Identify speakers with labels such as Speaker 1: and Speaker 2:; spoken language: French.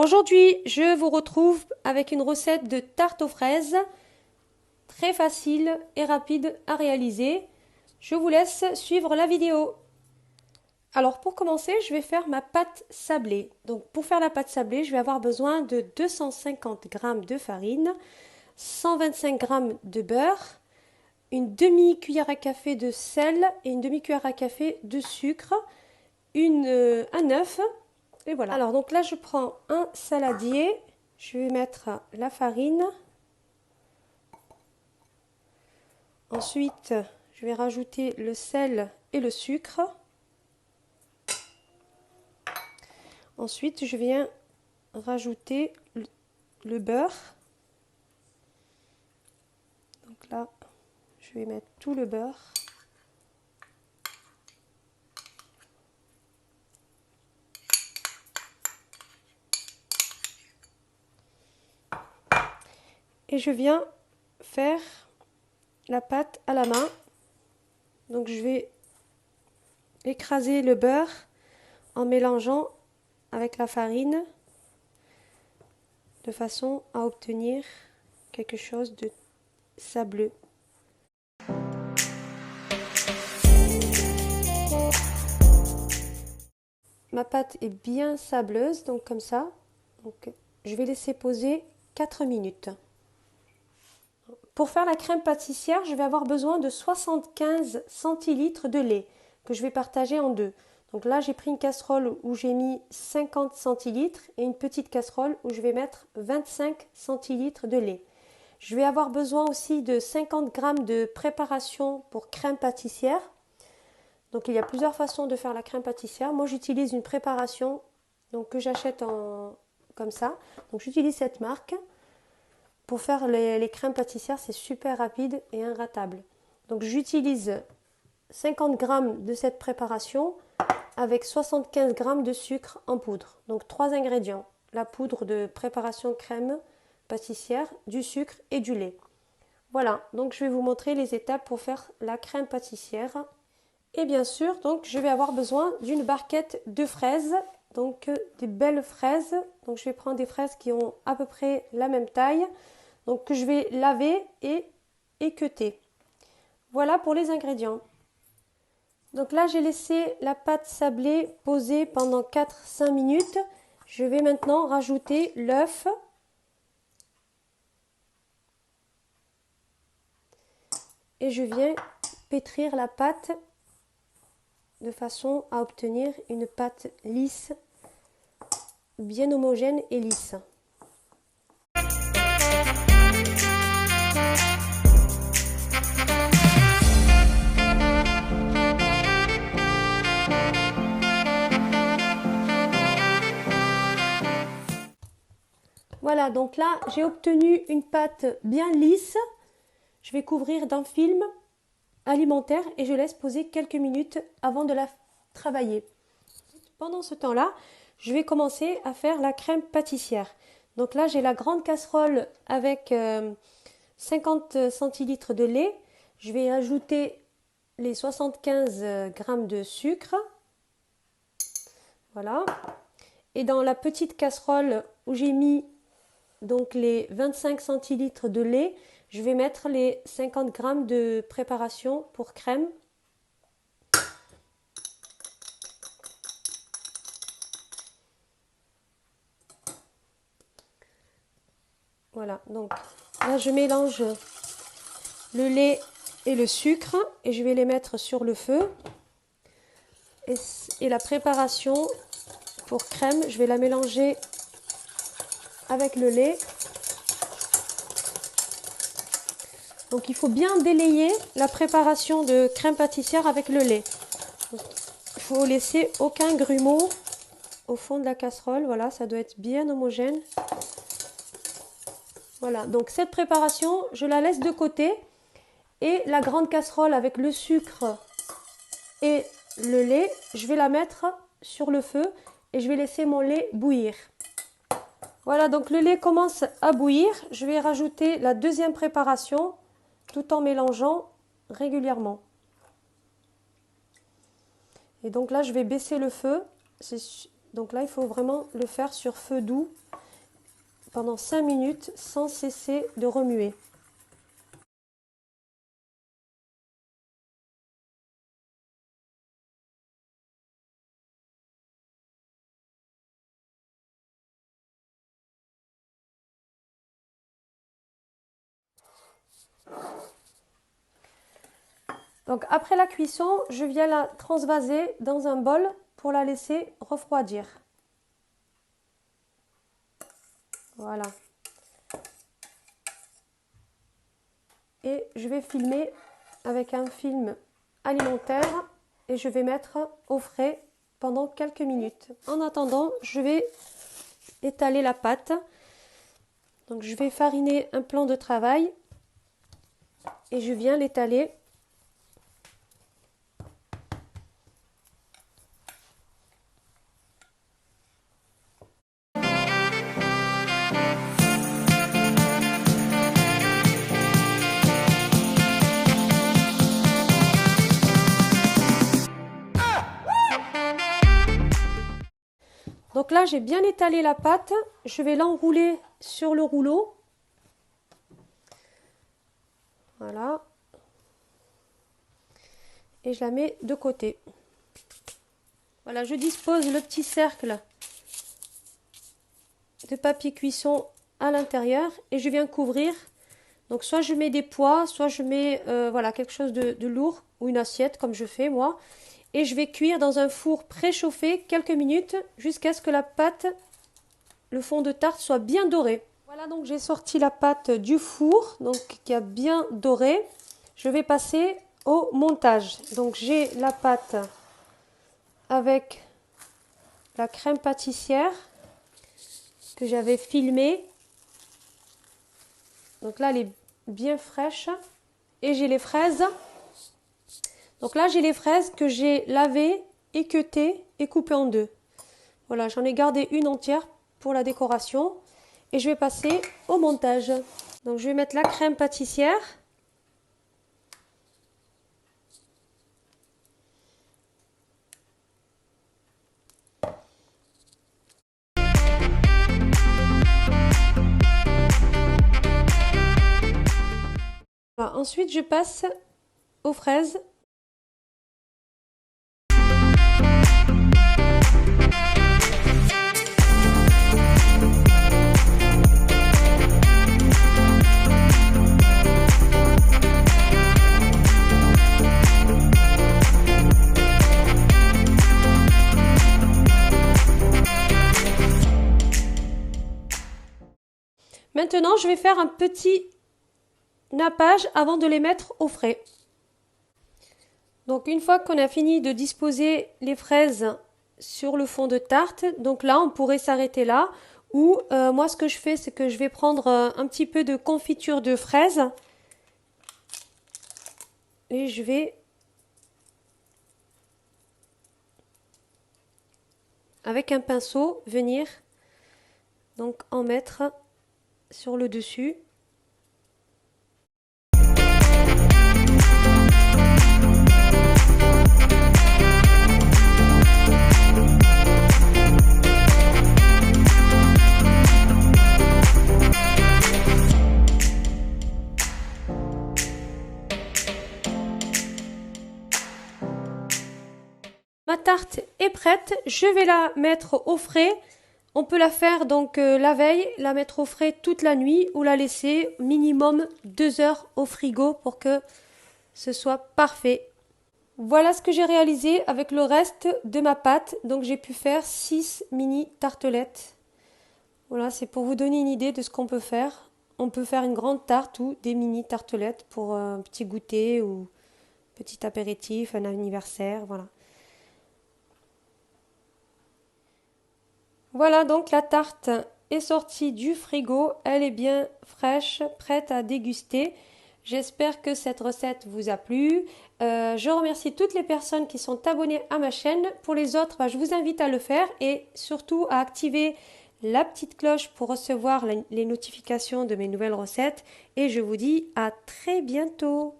Speaker 1: Aujourd'hui, je vous retrouve avec une recette de tarte aux fraises, très facile et rapide à réaliser. Je vous laisse suivre la vidéo. Alors pour commencer, je vais faire ma pâte sablée. Donc pour faire la pâte sablée, je vais avoir besoin de 250 g de farine, 125 g de beurre, une demi-cuillère à café de sel et une demi-cuillère à café de sucre, un œuf. Et voilà. Alors donc là je prends un saladier, je vais mettre la farine. Ensuite je vais rajouter le sel et le sucre. Ensuite je viens rajouter le beurre. Donc là je vais mettre tout le beurre. Et je viens faire la pâte à la main. Donc je vais écraser le beurre en mélangeant avec la farine de façon à obtenir quelque chose de sableux. Ma pâte est bien sableuse, donc comme ça. Donc, je vais laisser poser 4 minutes. Pour faire la crème pâtissière, je vais avoir besoin de 75 centilitres de lait que je vais partager en deux. Donc là, j'ai pris une casserole où j'ai mis 50 centilitres et une petite casserole où je vais mettre 25 centilitres de lait. Je vais avoir besoin aussi de 50 g de préparation pour crème pâtissière. Donc il y a plusieurs façons de faire la crème pâtissière. Moi, j'utilise une préparation donc, que j'achète comme ça. Donc j'utilise cette marque. Pour faire les crèmes pâtissières, c'est super rapide et inratable. Donc j'utilise 50 g de cette préparation avec 75 g de sucre en poudre. Donc 3 ingrédients. La poudre de préparation crème pâtissière, du sucre et du lait. Voilà, donc je vais vous montrer les étapes pour faire la crème pâtissière. Et bien sûr, donc je vais avoir besoin d'une barquette de fraises. Donc des belles fraises. Donc je vais prendre des fraises qui ont à peu près la même taille. Donc que je vais laver et équeuter. Voilà pour les ingrédients. Donc là j'ai laissé la pâte sablée poser pendant 4-5 minutes. Je vais maintenant rajouter l'œuf. Et je viens pétrir la pâte de façon à obtenir une pâte lisse, bien homogène et lisse. Voilà, donc là, j'ai obtenu une pâte bien lisse. Je vais couvrir d'un film alimentaire et je laisse poser quelques minutes avant de la travailler. Pendant ce temps-là, je vais commencer à faire la crème pâtissière. Donc là, j'ai la grande casserole avec 50 centilitres de lait. Je vais ajouter les 75 g de sucre. Voilà. Et dans la petite casserole où j'ai mis donc les 25 centilitres de lait, je vais mettre les 50 g de préparation pour crème. Voilà, donc là je mélange le lait et le sucre et je vais les mettre sur le feu. Et la préparation pour crème, je vais la mélanger avec le lait. Donc il faut bien délayer la préparation de crème pâtissière avec le lait. Donc, il faut laisser aucun grumeau au fond de la casserole. Voilà, ça doit être bien homogène. Voilà, donc cette préparation, je la laisse de côté. Et la grande casserole avec le sucre et le lait, je vais la mettre sur le feu et je vais laisser mon lait bouillir. Voilà, donc le lait commence à bouillir. Je vais rajouter la deuxième préparation tout en mélangeant régulièrement. Et donc là, je vais baisser le feu. C'est Donc là, il faut vraiment le faire sur feu doux pendant 5 minutes sans cesser de remuer. Donc après la cuisson, je viens la transvaser dans un bol pour la laisser refroidir. Voilà. Et je vais filmer avec un film alimentaire et je vais mettre au frais pendant quelques minutes. En attendant, je vais étaler la pâte. Donc je vais fariner un plan de travail et je viens l'étaler. Donc là, j'ai bien étalé la pâte. Je vais l'enrouler sur le rouleau. Voilà. Et je la mets de côté. Voilà, je dispose le petit cercle de papier cuisson à l'intérieur et je viens couvrir. Donc soit je mets des pois, soit je mets voilà, quelque chose de lourd ou une assiette comme je fais moi. Et je vais cuire dans un four préchauffé quelques minutes jusqu'à ce que la pâte, le fond de tarte soit bien doré. Voilà, donc j'ai sorti la pâte du four, donc qui a bien doré. Je vais passer au montage. Donc j'ai la pâte avec la crème pâtissière que j'avais filmée. Donc là, elle est bien fraîche. Et j'ai les fraises. Donc là, j'ai les fraises que j'ai lavées, équeutées et coupées en deux. Voilà, j'en ai gardé une entière pour la décoration. Et je vais passer au montage. Donc je vais mettre la crème pâtissière. Voilà, ensuite, je passe aux fraises. Maintenant, je vais faire un petit nappage avant de les mettre au frais. Donc une fois qu'on a fini de disposer les fraises sur le fond de tarte, donc là on pourrait s'arrêter là. Ou moi ce que je fais, c'est que je vais prendre un petit peu de confiture de fraises et je vais avec un pinceau venir donc en mettre sur le dessus. Ma tarte est prête, je vais la mettre au frais. On peut la faire donc la veille, la mettre au frais toute la nuit ou la laisser minimum 2 heures au frigo pour que ce soit parfait. Voilà ce que j'ai réalisé avec le reste de ma pâte. Donc j'ai pu faire 6 mini tartelettes. Voilà, c'est pour vous donner une idée de ce qu'on peut faire. On peut faire une grande tarte ou des mini tartelettes pour un petit goûter ou petit apéritif, un anniversaire, voilà. Voilà, donc la tarte est sortie du frigo, elle est bien fraîche, prête à déguster. J'espère que cette recette vous a plu. Je remercie toutes les personnes qui sont abonnées à ma chaîne. Pour les autres, je vous invite à le faire et surtout à activer la petite cloche pour recevoir les notifications de mes nouvelles recettes. Et je vous dis à très bientôt.